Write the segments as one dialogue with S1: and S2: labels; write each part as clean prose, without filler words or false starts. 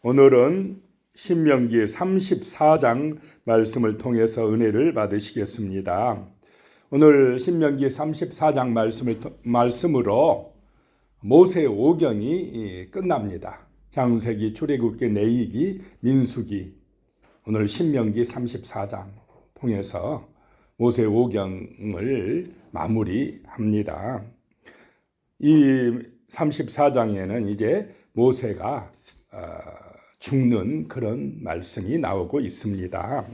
S1: 오늘은 신명기 34장 말씀을 통해서 은혜를 받으시겠습니다. 오늘 신명기 34장 말씀으로 모세 오경이 끝납니다. 창세기, 출애굽기, 레위기, 민수기, 오늘 신명기 34장 통해서 모세 오경을 마무리합니다. 이 34장에는 이제 모세가 죽는 그런 말씀이 나오고 있습니다.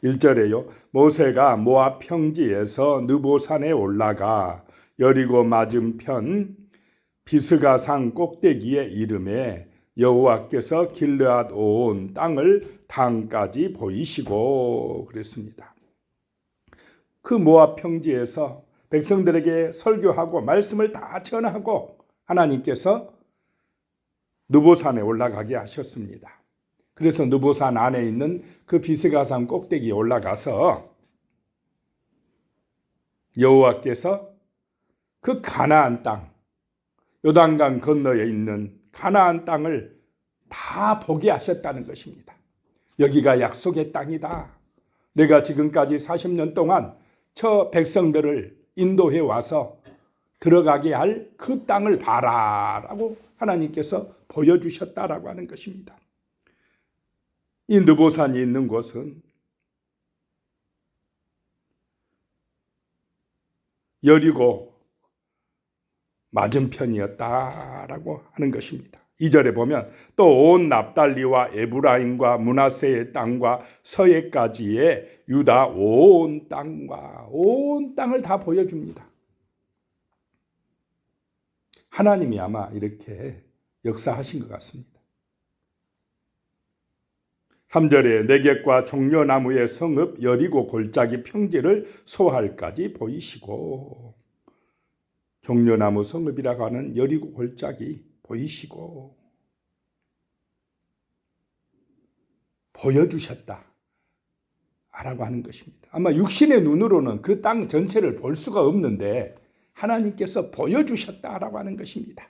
S1: 1절에요. 모세가 모압 평지에서 느보산에 올라가 여리고 맞은편 비스가산 꼭대기에 이르매 여호와께서 길르앗 온 땅을 당까지 보이시고 그랬습니다. 그 모압 평지에서 백성들에게 설교하고 말씀을 다 전하고 하나님께서 느보산에 올라가게 하셨습니다. 그래서 느보산 안에 있는 그 비스가산 꼭대기에 올라가서 여호와께서 그 가나안 땅, 요단강 건너에 있는 가나안 땅을 다 보게 하셨다는 것입니다. 여기가 약속의 땅이다. 내가 지금까지 40년 동안 저 백성들을 인도해 와서 들어가게 할 그 땅을 봐라라고 하나님께서 보여주셨다라고 하는 것입니다. 이 느보산이 있는 곳은 여리고 맞은편이었다라고 하는 것입니다. 2절에 보면 또 온 납달리와 에브라임과 므낫세의 땅과 서해까지의 유다 온 땅을 다 보여줍니다. 하나님이 아마 이렇게 역사하신 것 같습니다. 3절에 내겟과 종려나무의 성읍 여리고 골짜기 평지를 소할까지 보이시고, 종려나무 성읍이라고 하는 여리고 골짜기 보이시고 보여주셨다 라고 하는 것입니다. 아마 육신의 눈으로는 그 땅 전체를 볼 수가 없는데 하나님께서 보여주셨다라고 하는 것입니다.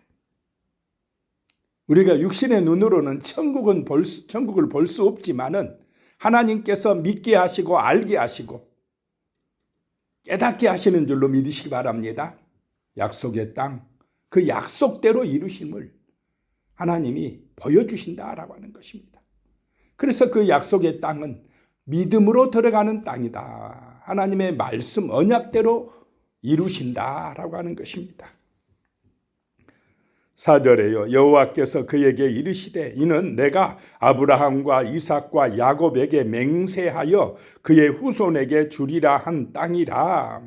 S1: 우리가 육신의 눈으로는 천국을 볼 수 없지만은 하나님께서 믿게 하시고 알게 하시고 깨닫게 하시는 줄로 믿으시기 바랍니다. 약속의 땅, 그 약속대로 이루심을 하나님이 보여주신다라고 하는 것입니다. 그래서 그 약속의 땅은 믿음으로 들어가는 땅이다. 하나님의 말씀 언약대로 이루신다라고 하는 것입니다. 4절에요. 여호와께서 그에게 이르시되 이는 내가 아브라함과 이삭과 야곱에게 맹세하여 그의 후손에게 주리라 한 땅이라.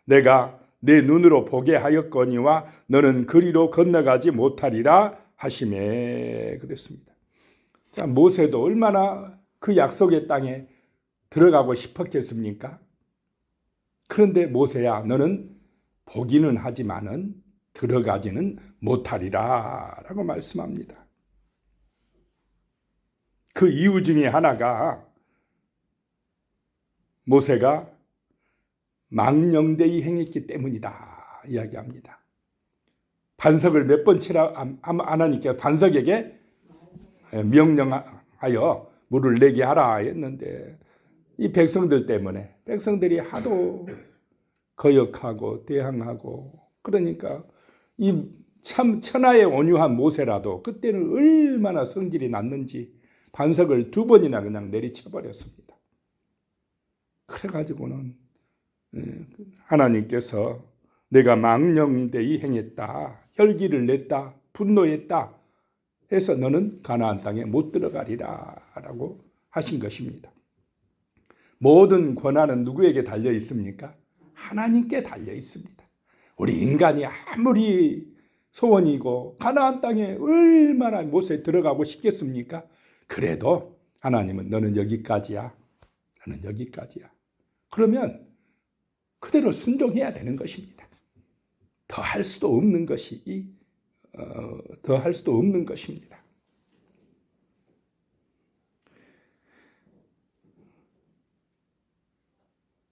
S1: 내가 내 눈으로 보게 하였거니와 너는 그리로 건너가지 못하리라 하시매 그랬습니다. 자, 모세도 얼마나 그 약속의 땅에 들어가고 싶었겠습니까? 그런데 모세야 너는 보기는 하지만은 들어가지는 못하리라 라고 말씀합니다. 그 이유 중에 하나가 모세가 망령되이 행했기 때문이다 이야기합니다. 반석을 몇 번 치라 하나님께서 반석에게 명령하여 물을 내게 하라 했는데 이 백성들 때문에 백성들이 하도 거역하고 대항하고 그러니까 이 참 천하의 온유한 모세라도 그때는 얼마나 성질이 났는지 반석을 2번이나 그냥 내리쳐버렸습니다. 그래가지고는 하나님께서 내가 망령되이 행했다, 혈기를 냈다, 분노했다 해서 너는 가나안 땅에 못 들어가리라 라고 하신 것입니다. 모든 권한은 누구에게 달려 있습니까? 하나님께 달려 있습니다. 우리 인간이 아무리 소원이고 가나안 땅에 얼마나 못에 들어가고 싶겠습니까? 그래도 하나님은 너는 여기까지야. 너는 여기까지야. 그러면 그대로 순종해야 되는 것입니다. 더 할 수도 없는 것입니다.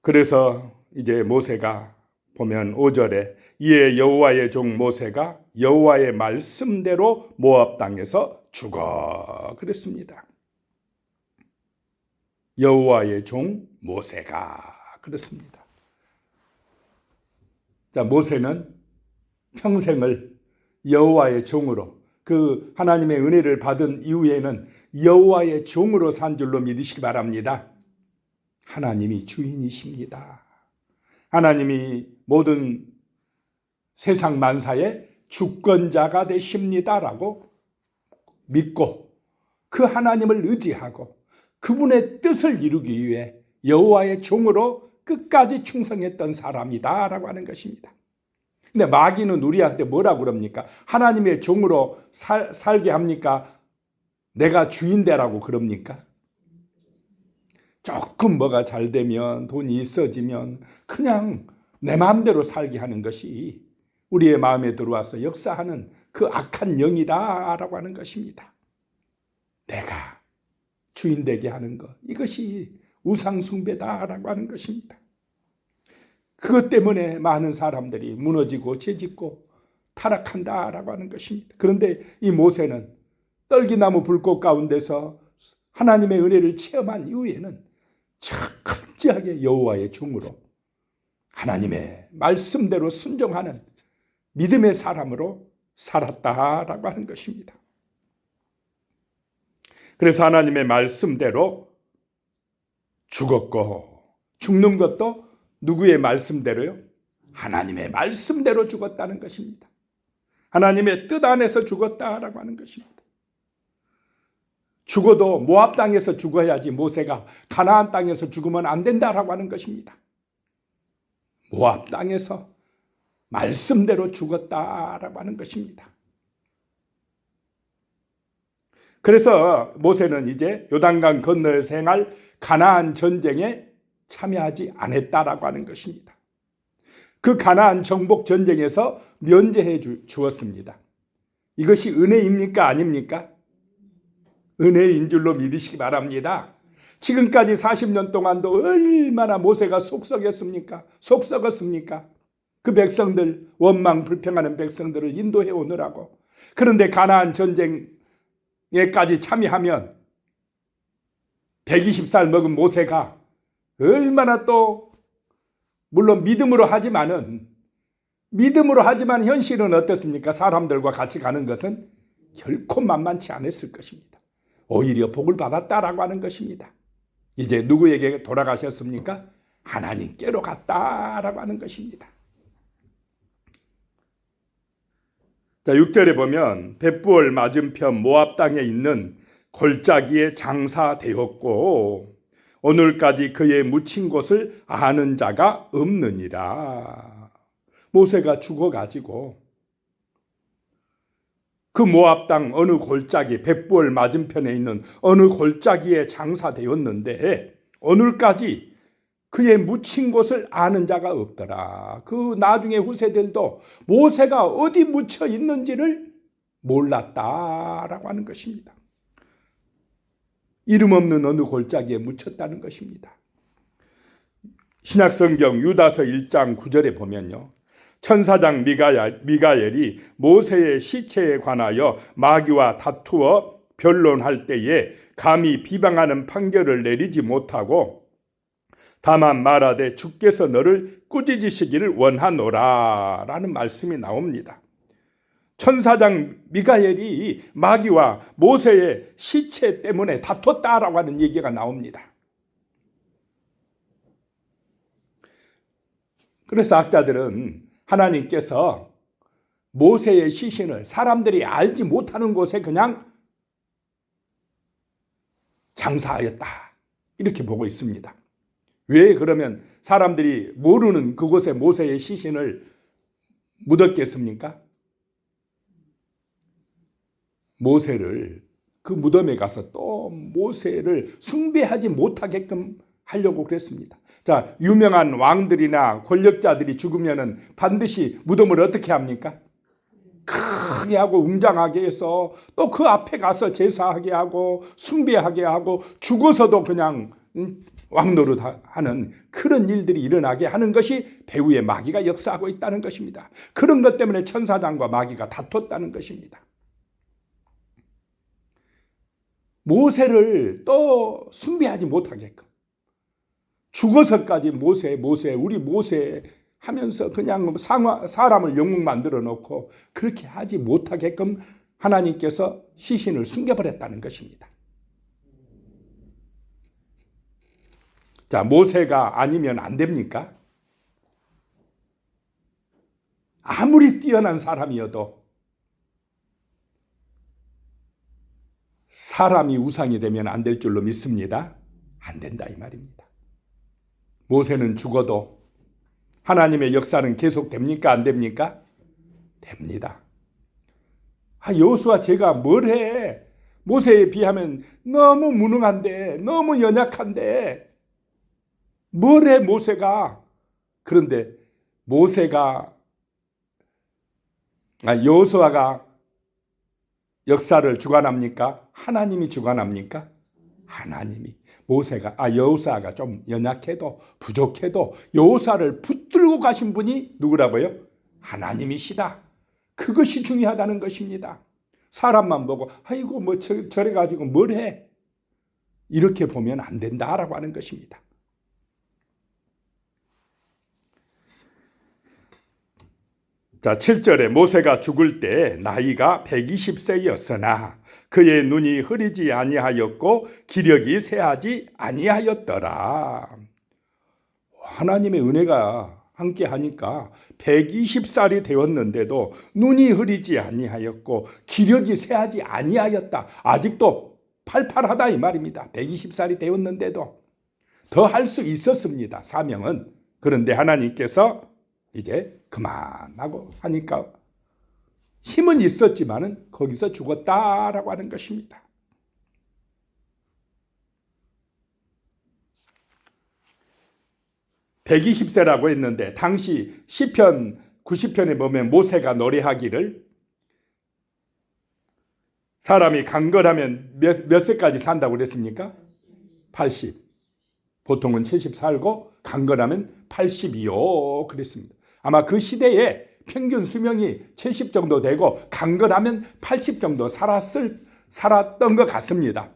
S1: 그래서 이제 모세가 보면 5절에 이에 여호와의 종 모세가 여호와의 말씀대로 모압 땅에서 죽어 그랬습니다. 여호와의 종 모세가 그렇습니다. 자, 모세는 평생을 여호와의 종으로, 그 하나님의 은혜를 받은 이후에는 여호와의 종으로 산 줄로 믿으시기 바랍니다. 하나님이 주인이십니다. 하나님이 모든 세상 만사의 주권자가 되십니다라고 믿고 그 하나님을 의지하고 그분의 뜻을 이루기 위해 여호와의 종으로 끝까지 충성했던 사람이다라고 하는 것입니다. 근데 마귀는 우리한테 뭐라고 그럽니까? 하나님의 종으로 살게 합니까? 내가 주인되라고 그럽니까? 조금 뭐가 잘 되면, 돈이 있어지면 그냥 내 마음대로 살게 하는 것이 우리의 마음에 들어와서 역사하는 그 악한 영이다라고 하는 것입니다. 내가 주인 되게 하는 것, 이것이 우상숭배다라고 하는 것입니다. 그것 때문에 많은 사람들이 무너지고 죄짓고 타락한다라고 하는 것입니다. 그런데 이 모세는 떨기나무 불꽃 가운데서 하나님의 은혜를 체험한 이후에는 철저하게 여호와의 종으로 하나님의 말씀대로 순종하는 믿음의 사람으로 살았다라고 하는 것입니다. 그래서 하나님의 말씀대로 죽었고, 죽는 것도 누구의 말씀대로요? 하나님의 말씀대로 죽었다는 것입니다. 하나님의 뜻 안에서 죽었다라고 하는 것입니다. 죽어도 모압 땅에서 죽어야지 모세가 가나안 땅에서 죽으면 안 된다라고 하는 것입니다. 모압 땅에서 말씀대로 죽었다라고 하는 것입니다. 그래서 모세는 이제 요단강 건너에서 행할 가나안 전쟁에 참여하지 않았다라고 하는 것입니다. 그 가나안 정복 전쟁에서 면제해 주었습니다. 이것이 은혜입니까? 아닙니까? 은혜인 줄로 믿으시기 바랍니다. 지금까지 40년 동안도 얼마나 모세가 속썩였습니까? 속썩었습니까? 그 백성들, 원망 불평하는 백성들을 인도해 오느라고. 그런데 가나안 전쟁에까지 참여하면 120살 먹은 모세가 얼마나 또, 물론 믿음으로 하지만 현실은 어떻습니까? 사람들과 같이 가는 것은 결코 만만치 않았을 것입니다. 오히려 복을 받았다라고 하는 것입니다. 이제 누구에게 돌아가셨습니까? 하나님께로 갔다라고 하는 것입니다. 자, 6절에 보면 벳부엘 맞은편 모압 땅에 있는 골짜기에 장사되었고 오늘까지 그의 묻힌 곳을 아는 자가 없느니라. 모세가 죽어가지고 그 모압 땅 어느 골짜기, 벳부엘 맞은편에 있는 어느 골짜기에 장사되었는데 오늘까지 그의 묻힌 곳을 아는 자가 없더라. 그 나중에 후세들도 모세가 어디 묻혀 있는지를 몰랐다라고 하는 것입니다. 이름 없는 어느 골짜기에 묻혔다는 것입니다. 신약성경 유다서 1장 9절에 보면요, 천사장 미가엘이 모세의 시체에 관하여 마귀와 다투어 변론할 때에 감히 비방하는 판결을 내리지 못하고 다만 말하되 주께서 너를 꾸짖으시기를 원하노라 라는 말씀이 나옵니다. 천사장 미가엘이 마귀와 모세의 시체 때문에 다퉜다라고 하는 얘기가 나옵니다. 그래서 학자들은 하나님께서 모세의 시신을 사람들이 알지 못하는 곳에 그냥 장사하였다 이렇게 보고 있습니다. 왜 그러면 사람들이 모르는 그곳에 모세의 시신을 묻었겠습니까? 모세를 그 무덤에 가서 또 모세를 숭배하지 못하게끔 하려고 그랬습니다. 자, 유명한 왕들이나 권력자들이 죽으면은 반드시 무덤을 어떻게 합니까? 크게 하고 웅장하게 해서 또 그 앞에 가서 제사하게 하고 숭배하게 하고 죽어서도 그냥 왕노릇하는 그런 일들이 일어나게 하는 것이 배후의 마귀가 역사하고 있다는 것입니다. 그런 것 때문에 천사장과 마귀가 다퉜다는 것입니다. 모세를 또 숭배하지 못하게끔 죽어서까지 모세 우리 모세 하면서 그냥 사람을 영웅 만들어 놓고 그렇게 하지 못하게끔 하나님께서 시신을 숨겨버렸다는 것입니다. 자, 모세가 아니면 안 됩니까? 아무리 뛰어난 사람이어도 사람이 우상이 되면 안 될 줄로 믿습니다. 안 된다 이 말입니다. 모세는 죽어도 하나님의 역사는 계속됩니까? 안 됩니까? 됩니다. 여호수아 제가 뭘 해? 모세에 비하면 너무 무능한데, 너무 연약한데 뭘 해 모세가? 그런데 여호수아가 역사를 주관합니까? 하나님이 주관합니까? 하나님이. 여호수아가 좀 연약해도 부족해도 여호수아를 붙들고 가신 분이 누구라고요? 하나님이시다. 그것이 중요하다는 것입니다. 사람만 보고 아이고 뭐 저래 가지고 뭘 해? 이렇게 보면 안 된다라고 하는 것입니다. 자, 7절에 모세가 죽을 때 나이가 120세였으나 그의 눈이 흐리지 아니하였고 기력이 쇠하지 아니하였더라. 하나님의 은혜가 함께 하니까 120살이 되었는데도 눈이 흐리지 아니하였고 기력이 쇠하지 아니하였다. 아직도 팔팔하다 이 말입니다. 120살이 되었는데도 더 할 수 있었습니다. 사명은. 그런데 하나님께서 이제 그만하고 하니까 힘은 있었지만은 거기서 죽었다라고 하는 것입니다. (120세라고) 했는데 당시 시편 90편에 보면 모세가 노래하기를 사람이 강건하면 몇 세까지 산다고 그랬습니까? 80. 보통은 70 살고 강건하면 80이요 그랬습니다. 아마 그 시대에 평균 수명이 70 정도 되고 강건하면 80 정도 살았던 것 같습니다.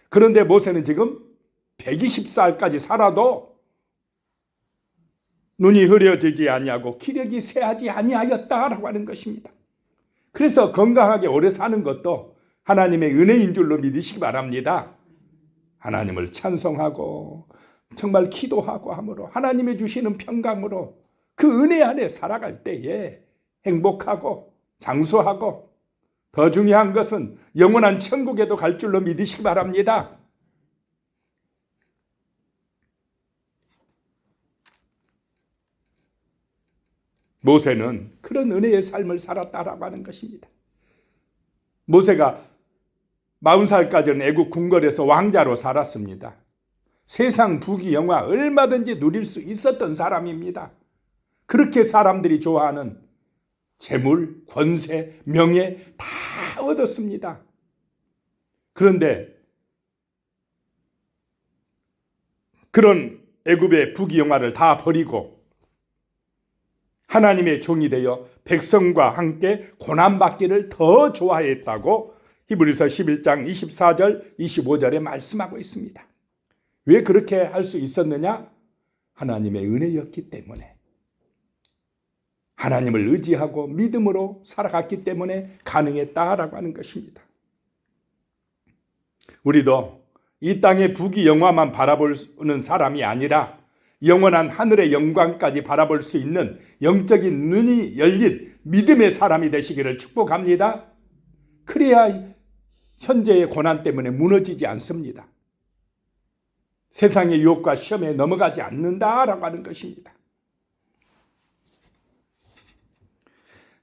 S1: 그런데 모세는 지금 120살까지 살아도 눈이 흐려지지 아니하고 기력이 쇠하지 아니하였다라고 하는 것입니다. 그래서 건강하게 오래 사는 것도 하나님의 은혜인 줄로 믿으시기 바랍니다. 하나님을 찬송하고 정말 기도하고 함으로 하나님의 주시는 평강으로 그 은혜 안에 살아갈 때에 행복하고 장수하고 더 중요한 것은 영원한 천국에도 갈 줄로 믿으시기 바랍니다. 모세는 그런 은혜의 삶을 살았다라고 하는 것입니다. 모세가 40살까지는 애국 궁궐에서 왕자로 살았습니다. 세상 부귀영화 얼마든지 누릴 수 있었던 사람입니다. 그렇게 사람들이 좋아하는 재물, 권세, 명예 다 얻었습니다. 그런데 그런 애굽의 부귀영화를 다 버리고 하나님의 종이 되어 백성과 함께 고난받기를 더 좋아했다고 히브리서 11장 24절 25절에 말씀하고 있습니다. 왜 그렇게 할 수 있었느냐? 하나님의 은혜였기 때문에. 하나님을 의지하고 믿음으로 살아갔기 때문에 가능했다라고 하는 것입니다. 우리도 이 땅의 부귀영화만 바라보는 사람이 아니라 영원한 하늘의 영광까지 바라볼 수 있는 영적인 눈이 열린 믿음의 사람이 되시기를 축복합니다. 그래야 현재의 고난 때문에 무너지지 않습니다. 세상의 유혹과 시험에 넘어가지 않는다라고 하는 것입니다.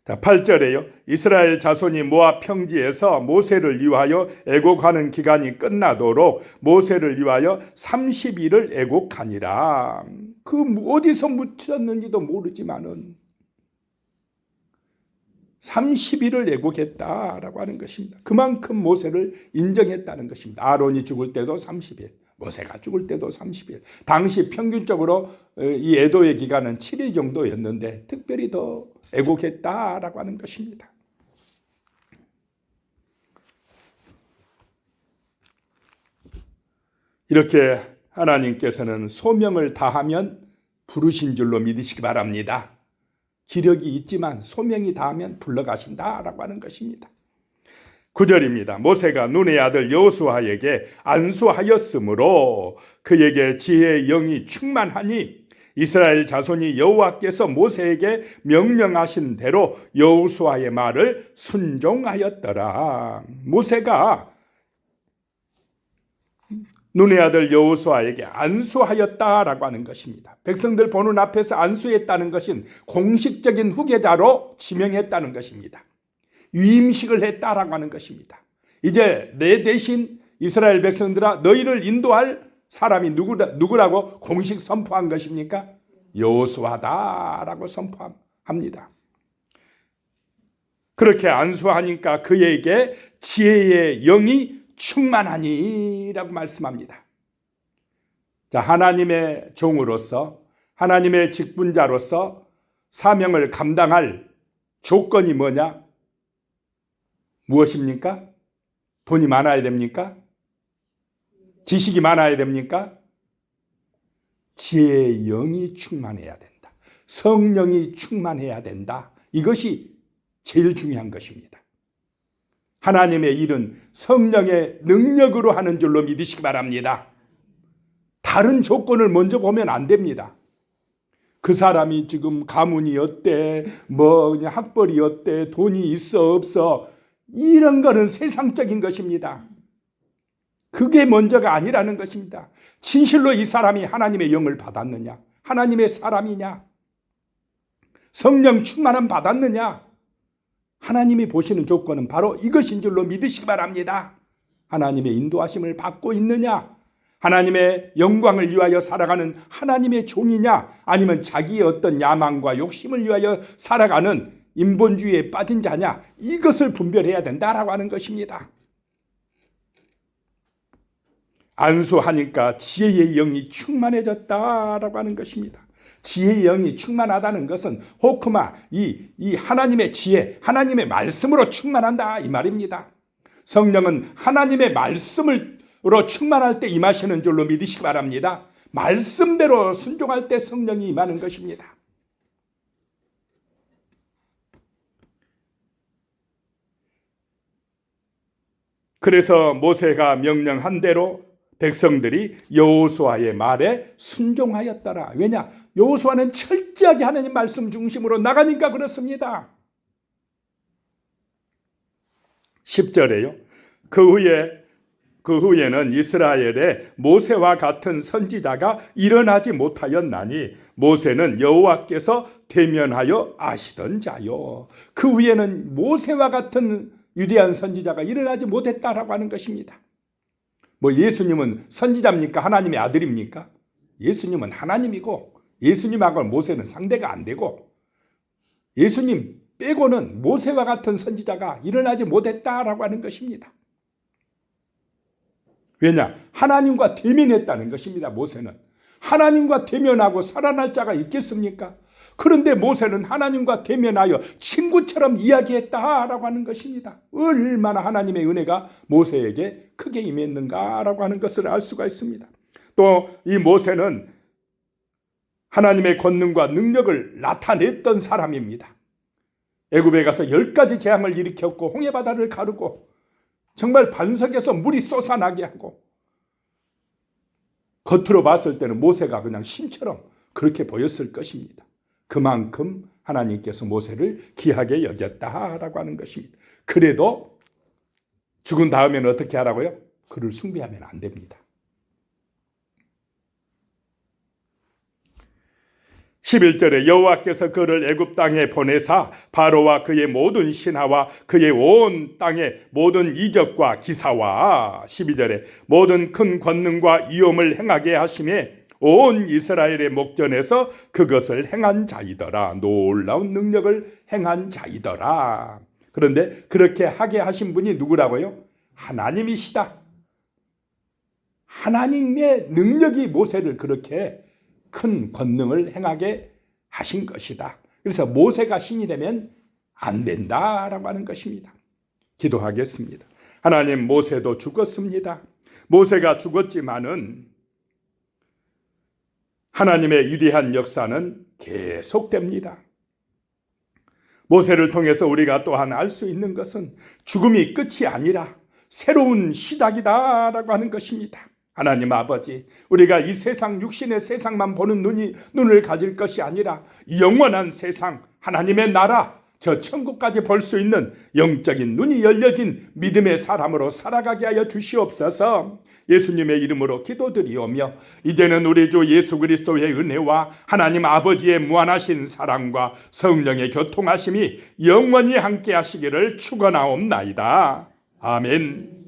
S1: 자, 8절에요. 이스라엘 자손이 모압 평지에서 모세를 위하여 애곡하는 기간이 끝나도록 모세를 위하여 30일을 애곡하니라. 그 어디서 묻혔는지도 모르지만은 30일을 애곡했다라고 하는 것입니다. 그만큼 모세를 인정했다는 것입니다. 아론이 죽을 때도 30일, 모세가 죽을 때도 30일. 당시 평균적으로 이 애도의 기간은 7일 정도였는데 특별히 더 애곡했다라고 하는 것입니다. 이렇게 하나님께서는 소명을 다하면 부르신 줄로 믿으시기 바랍니다. 기력이 있지만 소명이 다하면 불러가신다라고 하는 것입니다. 9절입니다. 모세가 눈의 아들 여호수아에게 안수하였으므로 그에게 지혜의 영이 충만하니 이스라엘 자손이 여호와께서 모세에게 명령하신 대로 여호수아의 말을 순종하였더라. 모세가 눈의 아들 여호수아에게 안수하였다라고 하는 것입니다. 백성들 보는 앞에서 안수했다는 것은 공식적인 후계자로 지명했다는 것입니다. 위임식을 했다라고 하는 것입니다. 이제 내 대신 이스라엘 백성들아 너희를 인도할 사람이 누구라고 공식 선포한 것입니까? 여호수아다라고 선포합니다. 그렇게 안수하니까 그에게 지혜의 영이 충만하니라고 말씀합니다. 자, 하나님의 종으로서 하나님의 직분자로서 사명을 감당할 조건이 뭐냐? 무엇입니까? 돈이 많아야 됩니까? 지식이 많아야 됩니까? 지혜의 영이 충만해야 된다. 성령이 충만해야 된다. 이것이 제일 중요한 것입니다. 하나님의 일은 성령의 능력으로 하는 줄로 믿으시기 바랍니다. 다른 조건을 먼저 보면 안 됩니다. 그 사람이 지금 가문이 어때, 그냥 학벌이 어때, 돈이 있어 없어, 이런 거는 세상적인 것입니다. 그게 먼저가 아니라는 것입니다. 진실로 이 사람이 하나님의 영을 받았느냐, 하나님의 사람이냐, 성령 충만함 받았느냐, 하나님이 보시는 조건은 바로 이것인 줄로 믿으시기 바랍니다. 하나님의 인도하심을 받고 있느냐, 하나님의 영광을 위하여 살아가는 하나님의 종이냐, 아니면 자기의 어떤 야망과 욕심을 위하여 살아가는 인본주의에 빠진 자냐, 이것을 분별해야 된다라고 하는 것입니다. 안수하니까 지혜의 영이 충만해졌다라고 하는 것입니다. 지혜의 영이 충만하다는 것은 호크마, 이 하나님의 지혜, 하나님의 말씀으로 충만한다 이 말입니다. 성령은 하나님의 말씀으로 충만할 때 임하시는 줄로 믿으시기 바랍니다. 말씀대로 순종할 때 성령이 임하는 것입니다. 그래서 모세가 명령한 대로 백성들이 여호수아의 말에 순종하였더라. 왜냐? 여호수아는 철저하게 하나님 말씀 중심으로 나가니까 그렇습니다. 10절에요. 그 후에는 이스라엘에 모세와 같은 선지자가 일어나지 못하였나니 모세는 여호와께서 대면하여 아시던 자요. 그 후에는 모세와 같은 위대한 선지자가 일어나지 못했다라고 하는 것입니다. 예수님은 선지자입니까? 하나님의 아들입니까? 예수님은 하나님이고 예수님하고 모세는 상대가 안 되고 예수님 빼고는 모세와 같은 선지자가 일어나지 못했다라고 하는 것입니다. 왜냐? 하나님과 대면했다는 것입니다. 모세는 하나님과 대면하고 살아날 자가 있겠습니까? 그런데 모세는 하나님과 대면하여 친구처럼 이야기했다라고 하는 것입니다. 얼마나 하나님의 은혜가 모세에게 크게 임했는가라고 하는 것을 알 수가 있습니다. 또 이 모세는 하나님의 권능과 능력을 나타냈던 사람입니다. 애굽에 가서 10가지 재앙을 일으켰고 홍해바다를 가르고 정말 반석에서 물이 솟아나게 하고 겉으로 봤을 때는 모세가 그냥 신처럼 그렇게 보였을 것입니다. 그만큼 하나님께서 모세를 귀하게 여겼다라고 하는 것입니다. 그래도 죽은 다음에는 어떻게 하라고요? 그를 숭배하면 안 됩니다. 11절에 여호와께서 그를 애굽 땅에 보내사 바로와 그의 모든 신하와 그의 온 땅의 모든 이적과 기사와 12절에 모든 큰 권능과 위엄을 행하게 하심에 온 이스라엘의 목전에서 그것을 행한 자이더라. 놀라운 능력을 행한 자이더라. 그런데 그렇게 하게 하신 분이 누구라고요? 하나님이시다. 하나님의 능력이 모세를 그렇게 큰 권능을 행하게 하신 것이다. 그래서 모세가 신이 되면 안 된다라고 하는 것입니다. 기도하겠습니다. 하나님, 모세도 죽었습니다. 모세가 죽었지만은 하나님의 위대한 역사는 계속됩니다. 모세를 통해서 우리가 또한 알 수 있는 것은 죽음이 끝이 아니라 새로운 시작이다라고 하는 것입니다. 하나님 아버지, 우리가 이 세상, 육신의 세상만 보는 눈을 가질 것이 아니라 영원한 세상, 하나님의 나라, 저 천국까지 볼 수 있는 영적인 눈이 열려진 믿음의 사람으로 살아가게 하여 주시옵소서. 예수님의 이름으로 기도드리오며 이제는 우리 주 예수 그리스도의 은혜와 하나님 아버지의 무한하신 사랑과 성령의 교통하심이 영원히 함께 하시기를 축원하옵나이다. 아멘.